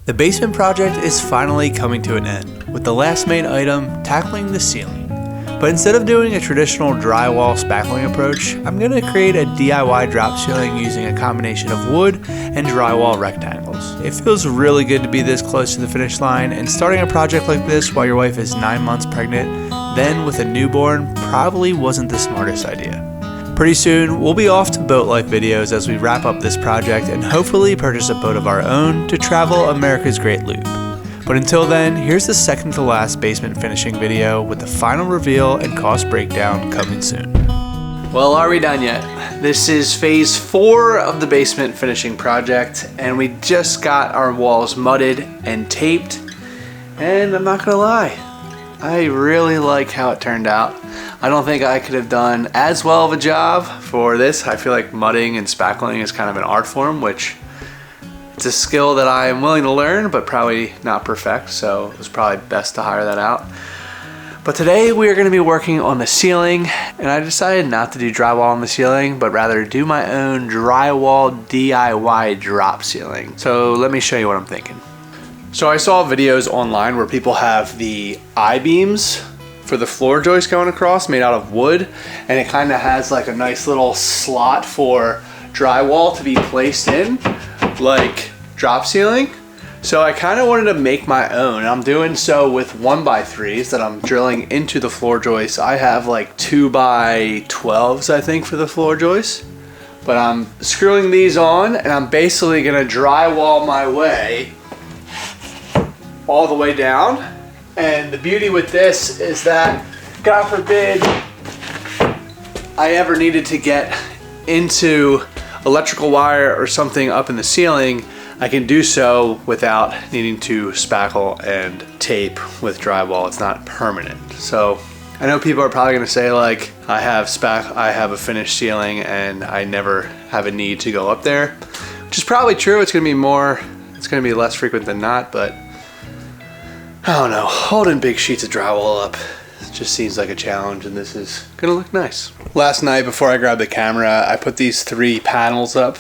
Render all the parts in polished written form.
The basement project is finally coming to an end, with the last main item tackling the ceiling. But instead of doing a traditional drywall spackling approach, I'm going to create a DIY drop ceiling using a combination of wood and drywall rectangles. It feels really good to be this close to the finish line, and starting a project like this while your wife is 9 months pregnant, then with a newborn, probably wasn't the smartest idea. Pretty soon, we'll be off to boat life videos as we wrap up this project and hopefully purchase a boat of our own to travel America's Great Loop. But until then, here's the second to last basement finishing video with the final reveal and cost breakdown coming soon. Well, are we done yet? This is phase 4 of the basement finishing project, and we just got our walls mudded and taped, and I'm not gonna lie, I really like how it turned out. I don't think I could have done as well of a job for this. I feel like mudding and spackling is kind of an art form, which it's a skill that I am willing to learn, but probably not perfect, so it was probably best to hire that out. But today we are going to be working on the ceiling, and I decided not to do drywall on the ceiling, but rather do my own drywall DIY drop ceiling. So let me show you what I'm thinking. So I saw videos online where people have the I-beams for the floor joist going across made out of wood, and it kind of has like a nice little slot for drywall to be placed in, like drop ceiling. So I kind of wanted to make my own. I'm doing so with 1x3s that I'm drilling into the floor joist. I have like 2x12s I think for the floor joist, but I'm screwing these on, and I'm basically gonna drywall my way all the way down. And the beauty with this is that, God forbid, I ever needed to get into electrical wire or something up in the ceiling, I can do so without needing to spackle and tape with drywall. It's not permanent. So I know people are probably gonna say like, I have a finished ceiling and I never have a need to go up there, which is probably true. It's gonna be less frequent than not, but I don't know, holding big sheets of drywall up just seems like a challenge, and this is gonna look nice. Last night before I grabbed the camera, I put these 3 panels up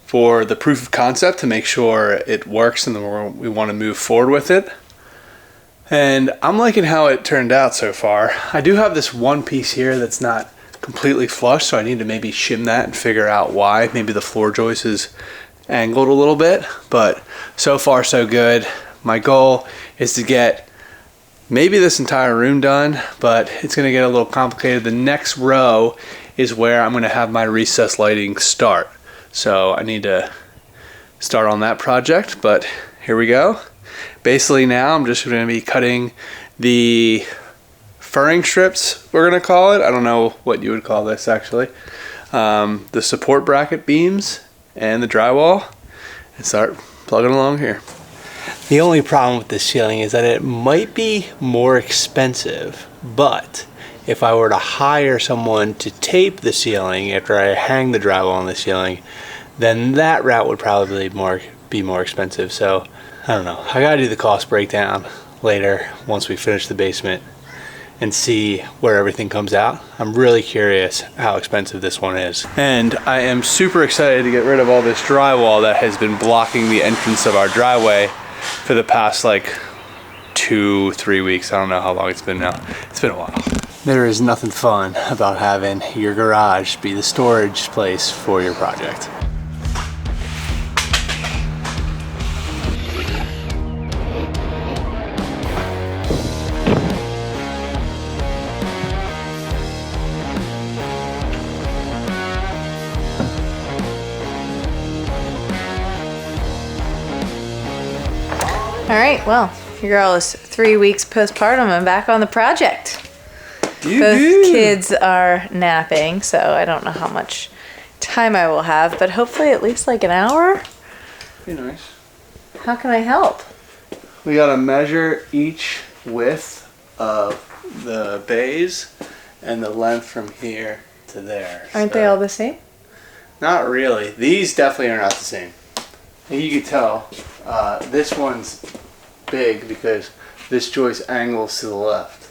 for the proof of concept to make sure it works and then we want to move forward with it. And I'm liking how it turned out so far. I do have this one piece here that's not completely flush, so I need to maybe shim that and figure out why. Maybe the floor joist is angled a little bit, but so far so good. My goal is to get maybe this entire room done, but it's gonna get a little complicated. The next row is where I'm gonna have my recessed lighting start. So I need to start on that project, but here we go. Basically now I'm just gonna be cutting the furring strips, we're gonna call it. I don't know what you would call this actually. The support bracket beams and the drywall, and start plugging along here. The only problem with this ceiling is that it might be more expensive, but if I were to hire someone to tape the ceiling after I hang the drywall on the ceiling, then that route would probably be more expensive. So I don't know, I gotta do the cost breakdown later once we finish the basement and see where everything comes out. I'm really curious how expensive this one is. And I am super excited to get rid of all this drywall that has been blocking the entrance of our driveway for the past like 2-3 weeks. I don't know how long it's been now. It's been a while. There is nothing fun about having your garage be the storage place for your project. All right, well, your girl is 3 weeks postpartum and back on the project. Both kids are napping, so I don't know how much time I will have, but hopefully at least like an hour. Be nice. How can I help? We gotta measure each width of the bays and the length from here to there. Aren't they all the same? Not really. These definitely are not the same. And you can tell this one's big because this joist angles to the left.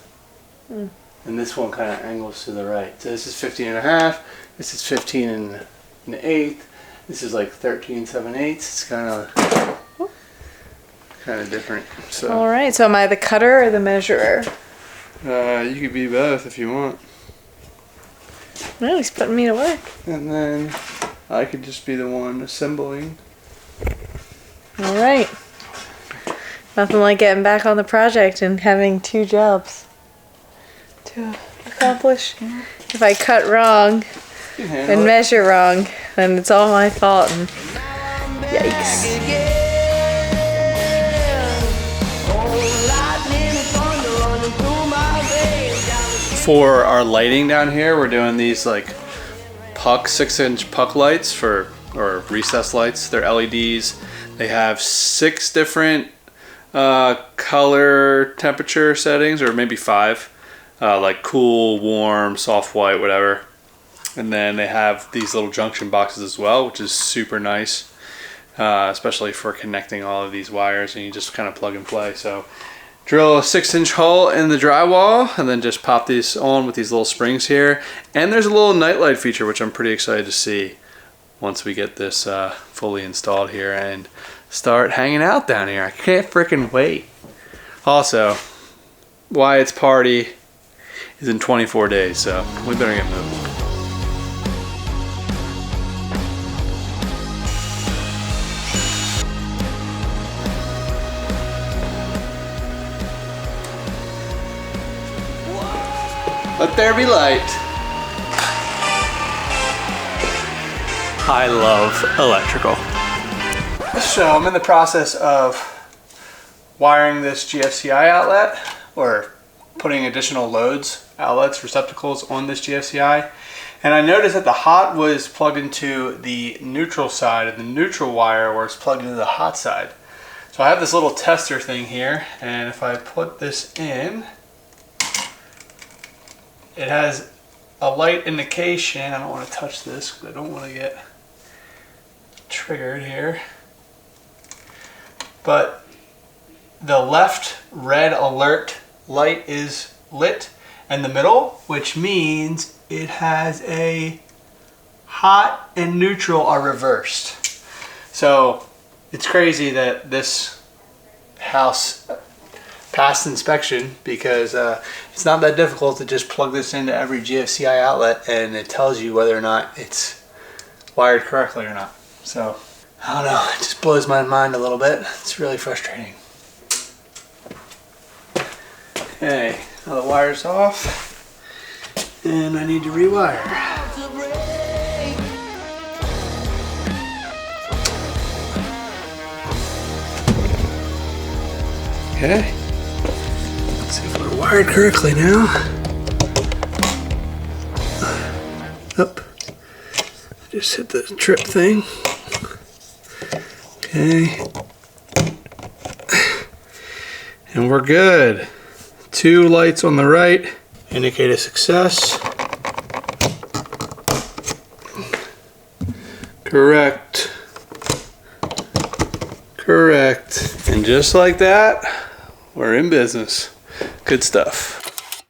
And this one kind of angles to the right. So this is 15.5, this is 15 1/8, this is like 13 7/8. It's kind of kind of different. So. All right. So am I the cutter or the measurer? You could be both if you want. No, he's putting me to work. And then I could just be the one assembling. All right. Nothing like getting back on the project and having 2 jobs to accomplish. If I cut wrong and measure wrong, then it's all my fault. And yikes. For our lighting down here, we're doing these like puck 6-inch puck lights or recessed lights. They're LEDs. They have 6 different color temperature settings, or maybe 5, like cool, warm, soft white, whatever. And then they have these little junction boxes as well, which is super nice, especially for connecting all of these wires, and you just kind of plug and play. So drill a 6-inch hole in the drywall and then just pop these on with these little springs here. And there's a little nightlight feature, which I'm pretty excited to see once we get this fully installed here and start hanging out down here. I can't freaking wait. Also, Wyatt's party is in 24 days, so we better get moving. Let there be light. I love electrical. So I'm in the process of wiring this GFCI outlet, or putting additional loads, outlets, receptacles on this GFCI. And I noticed that the hot was plugged into the neutral side, and the neutral wire was plugged into the hot side. So I have this little tester thing here, and if I put this in, it has a light indication. I don't want to touch this because I don't want to get triggered here. But the left red alert light is lit, and the middle, which means it has a hot and neutral are reversed. So it's crazy that this house passed inspection, because it's not that difficult to just plug this into every GFCI outlet and it tells you whether or not it's wired correctly or not. So I don't know, it just blows my mind a little bit. It's really frustrating. Okay, now the wire's off and I need to rewire. Okay. Let's see if we're wired correctly now. Up. Just hit the trip thing. Okay. And we're good. 2 lights on the right indicate a success. Correct. Correct. And just like that, we're in business. Good stuff.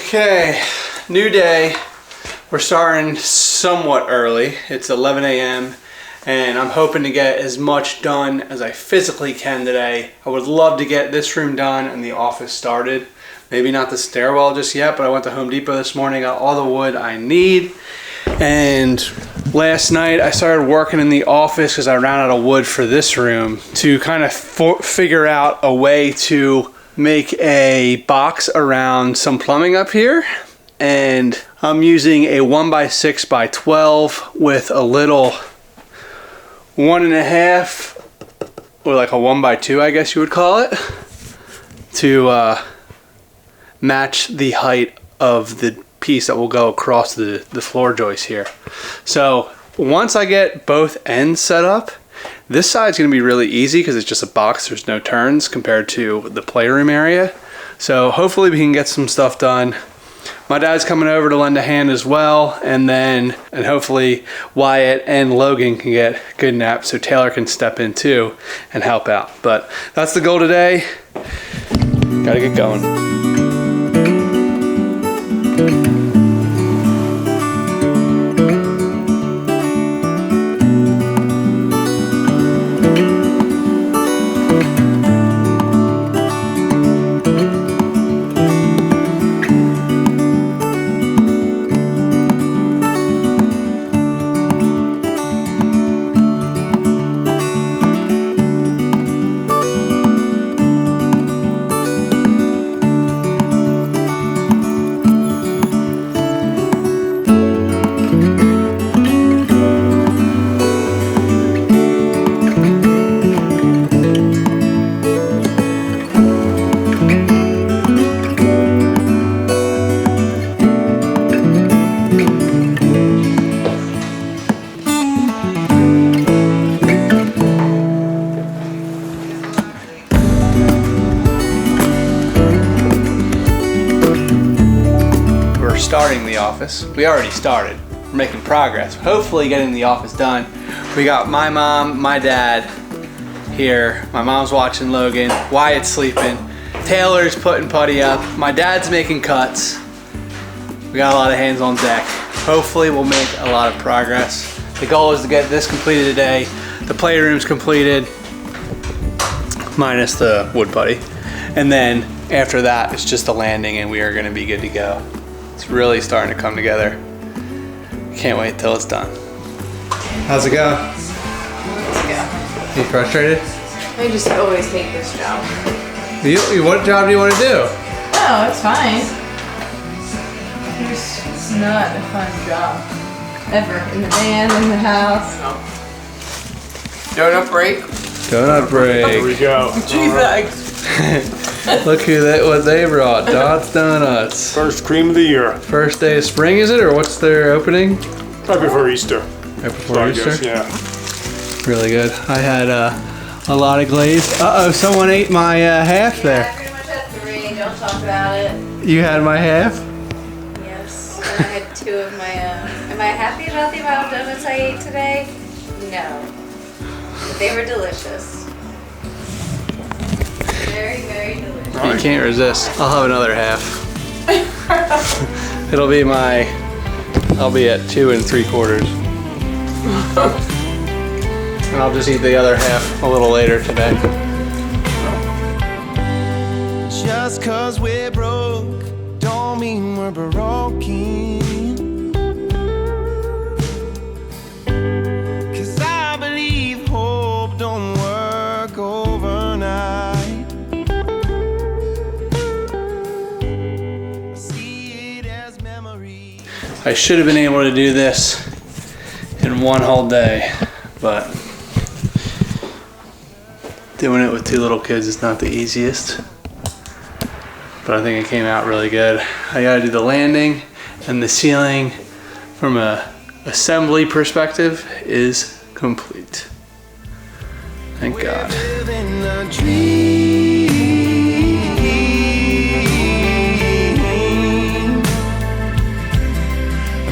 Okay, new day. We're starting somewhat early. It's 11 a.m. and I'm hoping to get as much done as I physically can today. I would love to get this room done and the office started. Maybe not the stairwell just yet, but I went to Home Depot this morning, got all the wood I need. And last night I started working in the office because I ran out of wood for this room to kind of figure out a way to make a box around some plumbing up here. And I'm using a 1x6x12 with a little 1.5, or like a 1x2, I guess you would call it, to match the height of the piece that will go across the floor joist here. So once I get both ends set up, this side's gonna be really easy because it's just a box, there's no turns compared to the playroom area. So hopefully we can get some stuff done. My dad's coming over to lend a hand as well, and hopefully Wyatt and Logan can get good naps so Taylor can step in too and help out. But that's the goal today. Gotta get going. starting the office. We already started. We're making progress. Hopefully getting the office done. We got my mom, my dad here. My mom's watching Logan. Wyatt's sleeping. Taylor's putting putty up. My dad's making cuts. We got a lot of hands on deck. Hopefully we'll make a lot of progress. The goal is to get this completed today. The playroom's completed, minus the wood putty. And then after that, it's just a landing and we are gonna be good to go. It's really starting to come together. Can't wait till it's done. How's it going? Let's go. You frustrated? I just always hate this job. What job do you want to do? No, it's fine. It's not a fun job. Ever. In the van, in the house. Donut break. Donut break. Here we go. Cheese eggs. Look what they brought. Dot's Donuts. First cream of the year. First day of spring, is it? Or what's their opening? Right before Easter. Right before So I Easter? guess, yeah. Really good. I had a lot of glaze. Uh-oh, someone ate my half Yeah, there. I pretty much had 3. Don't talk about it. You had my half? Yes. And I had 2 of my own. Am I happy about the amount of donuts I ate today? No. But they were delicious. Very, very delicious. You can't resist. I'll have another half. It'll be I'll be at 2 3/4. And I'll just eat the other half a little later today. Just 'cause we're broke, don't mean we're broken. 'Cause I believe hope don't work overnight. I see it as memory. I should have been able to do this in one whole day, but doing it with 2 little kids is not the easiest. But I think it came out really good. I gotta do the landing, and the ceiling from a assembly perspective is complete. Thank God. Living a dream,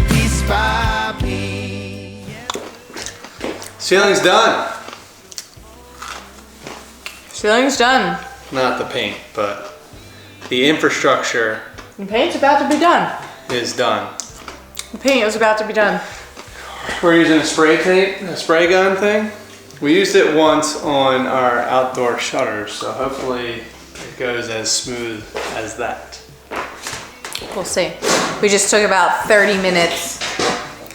piece by piece. Ceiling's done. Ceiling's done. Not the paint, but the infrastructure The paint's about to be done. is done. The paint is about to be done. We're using a spray gun thing. We used it once on our outdoor shutters, so hopefully it goes as smooth as that. We'll see. We just took about 30 minutes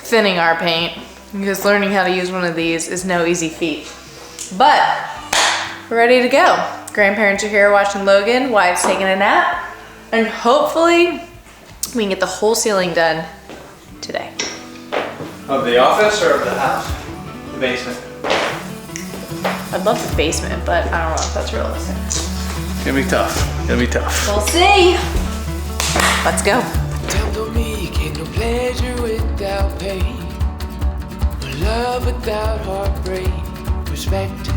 thinning our paint because learning how to use one of these is no easy feat. But we're ready to go. Grandparents are here watching Logan, Wyatt's taking a nap, and hopefully we can get the whole ceiling done today. Of the office or of the house? The basement. I'd love the basement, but I don't know if that's realistic. It's gonna be tough. It'll be tough. We'll see. Let's go. Tell me, ain't no pleasure without pain, no love without heartbreak, perspective,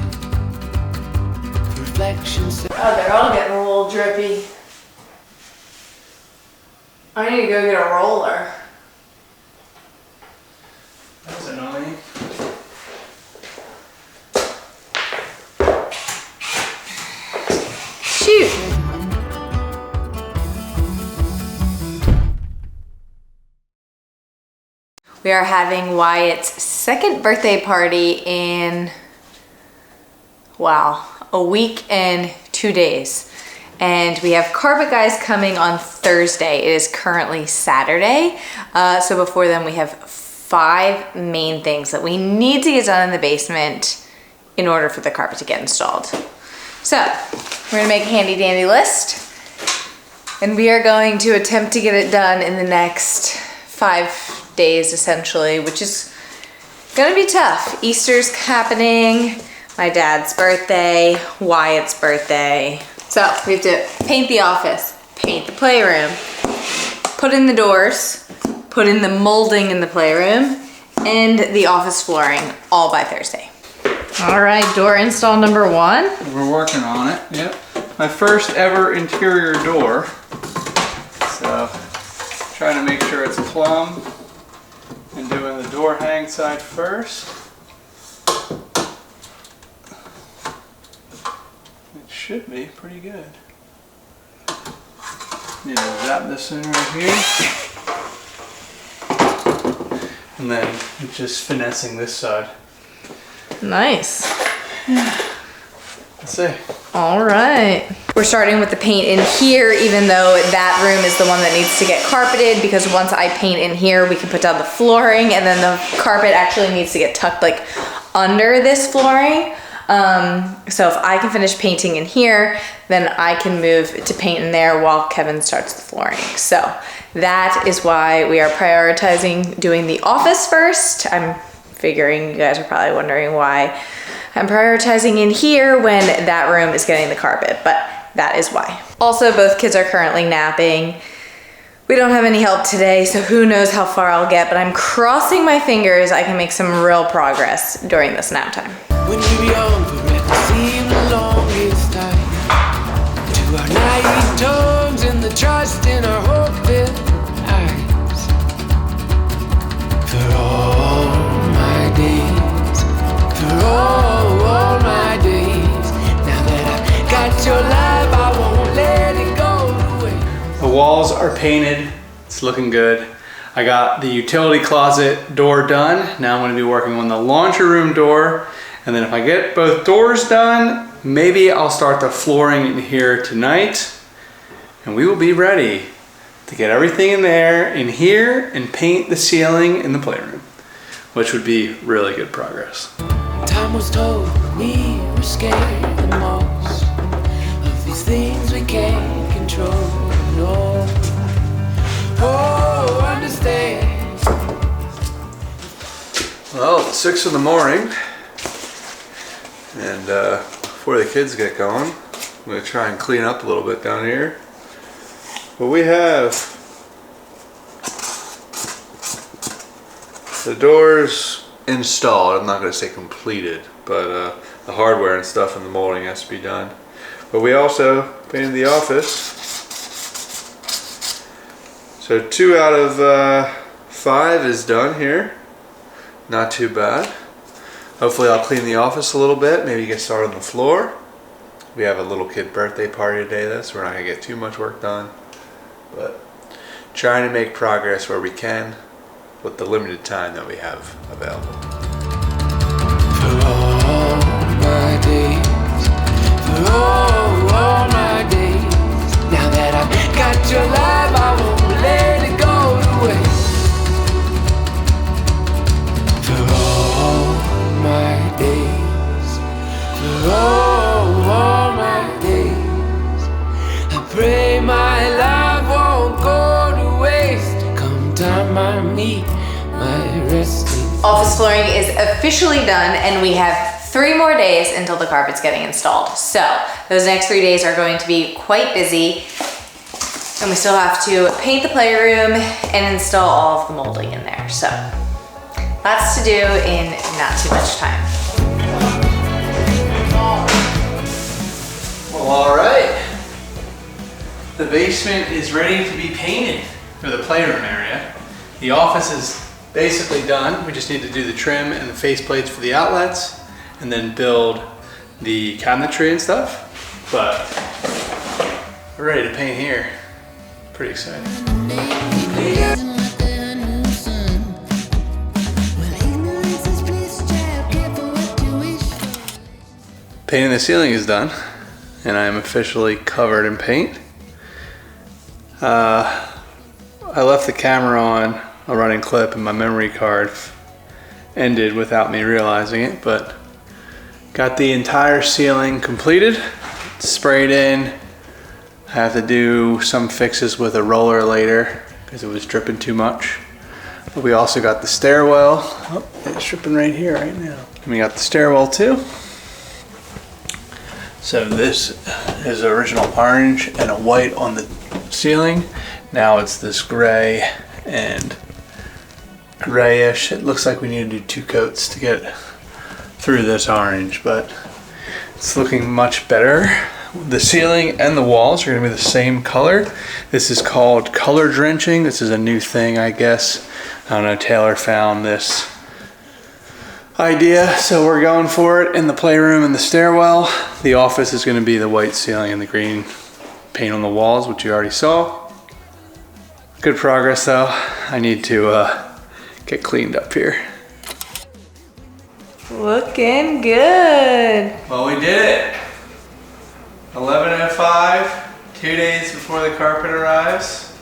reflections. Oh, they're all getting a little drippy. I need to go get a roller. That's annoying. Shoot. We are having Wyatt's 2nd birthday party in, wow, a week and 2 days. And we have carpet guys coming on Thursday. It is currently Saturday. So before then we have 5 main things that we need to get done in the basement in order for the carpet to get installed. So we're gonna make a handy dandy list, and we are going to attempt to get it done in the next 5 days essentially, which is gonna be tough. Easter's happening, my dad's birthday, Wyatt's birthday. So we have to paint the office, paint the playroom, put in the doors, put in the molding in the playroom, and the office flooring all by Thursday. All right, door install number 1. We're working on it. Yep. My first ever interior door. So trying to make sure it's plumb and doing the door hang side first. It should be pretty good. Need to zap this in right here. And then just finessing this side. Nice. Let's see. All right. We're starting with the paint in here, even though that room is the one that needs to get carpeted, because once I paint in here, we can put down the flooring, and then the carpet actually needs to get tucked like under this flooring. So if I can finish painting in here, then I can move to paint in there while Kevin starts the flooring. So that is why we are prioritizing doing the office first. I'm figuring you guys are probably wondering why I'm prioritizing in here when that room is getting the carpet, but that is why. Also, both kids are currently napping. We don't have any help today, so who knows how far I'll get, but I'm crossing my fingers I can make some real progress during this nap time. When we were young, forever seemed the longest time. To our naive tongues and the trust in our hope-filled eyes. For all my days, for all my days. Now that I've got your life, I won't let it go away. The walls are painted. It's looking good. I got the utility closet door done. Now I'm going to be working on the laundry room door. And then if I get both doors done, maybe I'll start the flooring in here tonight. And we will be ready to get everything in there, in here, and paint the ceiling in the playroom, which would be really good progress. Time was told we were scared the most of these things we can't control. No. Oh, understand. Well, it's 6 in the morning. And before the kids get going, I'm going to try and clean up a little bit down here. But we have the doors installed. I'm not going to say completed, but the hardware and stuff and the molding has to be done. But we also painted the office. So 2 out of 5 is done here. Not too bad. Hopefully I'll clean the office a little bit, maybe get started on the floor. We have a little kid birthday party today though, so we're not gonna get too much work done. But trying to make progress where we can with the limited time that we have available. For all my days, for all my days. Now that I've got your life, I won't let it go to waste. For all my days, for all my days, I pray my life won't go to waste. Come time I meet my resting. Office flooring is officially done, and we have 3 more days until the carpet's getting installed. So those next 3 days are going to be quite busy, and we still have to paint the playroom and install all of the molding in there. So lots to do in not too much time. Well, all right. The basement is ready to be painted for the playroom area. The office is basically done. We just need to do the trim and the face plates for the outlets and then build the cabinetry and stuff. But we're ready to paint here. Pretty exciting. Painting the ceiling is done, and I am officially covered in paint. I left the camera on a running clip and my memory card ended without me realizing it, but got the entire ceiling completed, sprayed in. I have to do some fixes with a roller later because it was dripping too much. But we also got the stairwell. Oh, it's dripping right here right now. And we got the stairwell too. So this is original orange and a white on the ceiling. Now it's this gray and grayish. It looks like we need to do 2 coats to get through this orange, but it's looking much better. The ceiling and the walls are gonna be the same color. This is called color drenching. This is a new thing, I guess. I don't know, Taylor found this idea, so we're going for it in the playroom and the stairwell. The office is gonna be the white ceiling and the green paint on the walls, which you already saw. Good progress though. I need to get cleaned up here. Looking good. Well, we did it. 11:05, 2 days before the carpet arrives.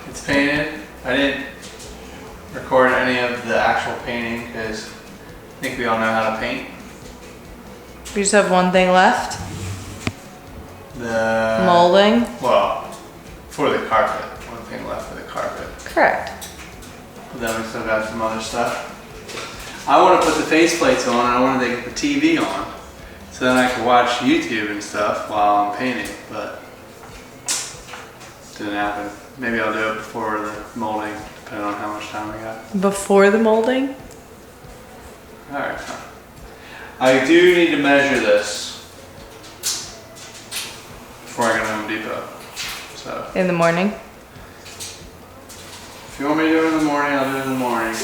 It's painted. I didn't record any of the actual painting because I think we all know how to paint. We just have one thing left. The Molding. Well, for the carpet. One thing left for the carpet. Correct. But then we still got some other stuff. I want to put the faceplates on and I want to get the TV on. So then I can watch YouTube and stuff while I'm painting, but didn't happen. Maybe I'll do it before the molding, depending on how much time we got. Before the molding? Alright, fine. I do need to measure this before I go to Home Depot. So In the morning? if you want me to do it in the morning, I'll do it in the morning.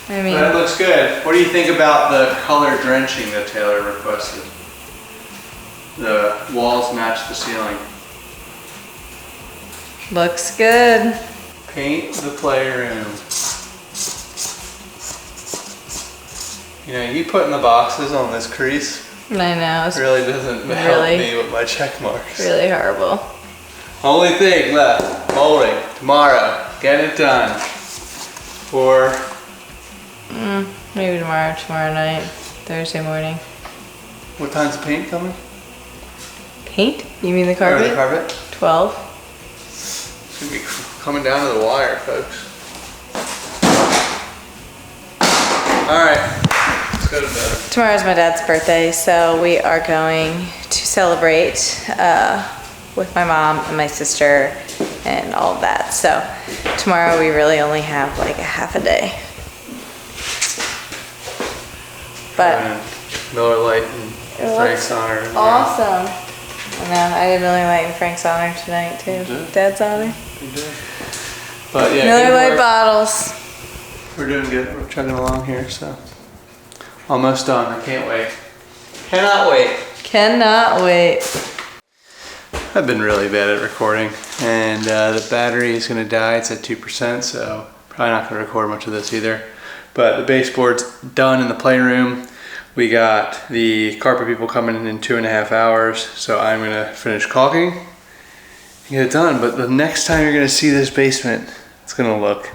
I mean, That looks good. What do you think about the color drenching that Taylor requested? The walls match the ceiling. looks good. Paint the playroom. You know, you putting the boxes on this crease I know, it's really doesn't help me with my check marks. really horrible. Only thing left, molding, tomorrow. Get it done. For Maybe tomorrow night, Thursday morning. what time's the paint coming? Paint? You mean the Or carpet? the carpet? 12. It's gonna be coming down to the wire, folks. Alright, let's go to bed. Tomorrow's my dad's birthday, so we are going to celebrate with my mom and my sister and all of that. So tomorrow we really only have like a half a day. But Miller Lite and Frank's honor. awesome. I know, I did Miller Lite and Frank's honor tonight too. did? Dad's honor. But yeah, Miller good Lite work. bottles. We're doing good. We're chugging along here, so almost done. I can't wait. Cannot wait. Cannot wait. I've been really bad at recording, and the battery is going to die. It's at 2%, so probably not going to record much of this either. But the baseboard's done in the playroom. We got the carpet people coming in 2.5 hours, so I'm going to finish caulking and get it done. But the next time you're going to see this basement, it's going to look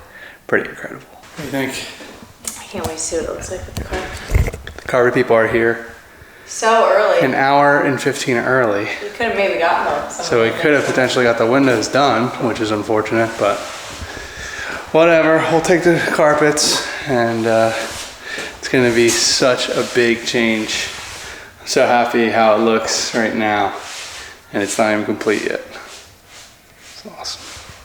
pretty incredible. What do you think? I can't wait to see what it looks like with the carpet. The carpet people are here So early. an hour and 15 early. We could have maybe gotten them. So we could have potentially got the windows done, which is unfortunate, but whatever. We'll take the carpets, and it's going to be such a big change. I'm so happy how it looks right now, and it's not even complete yet. It's awesome.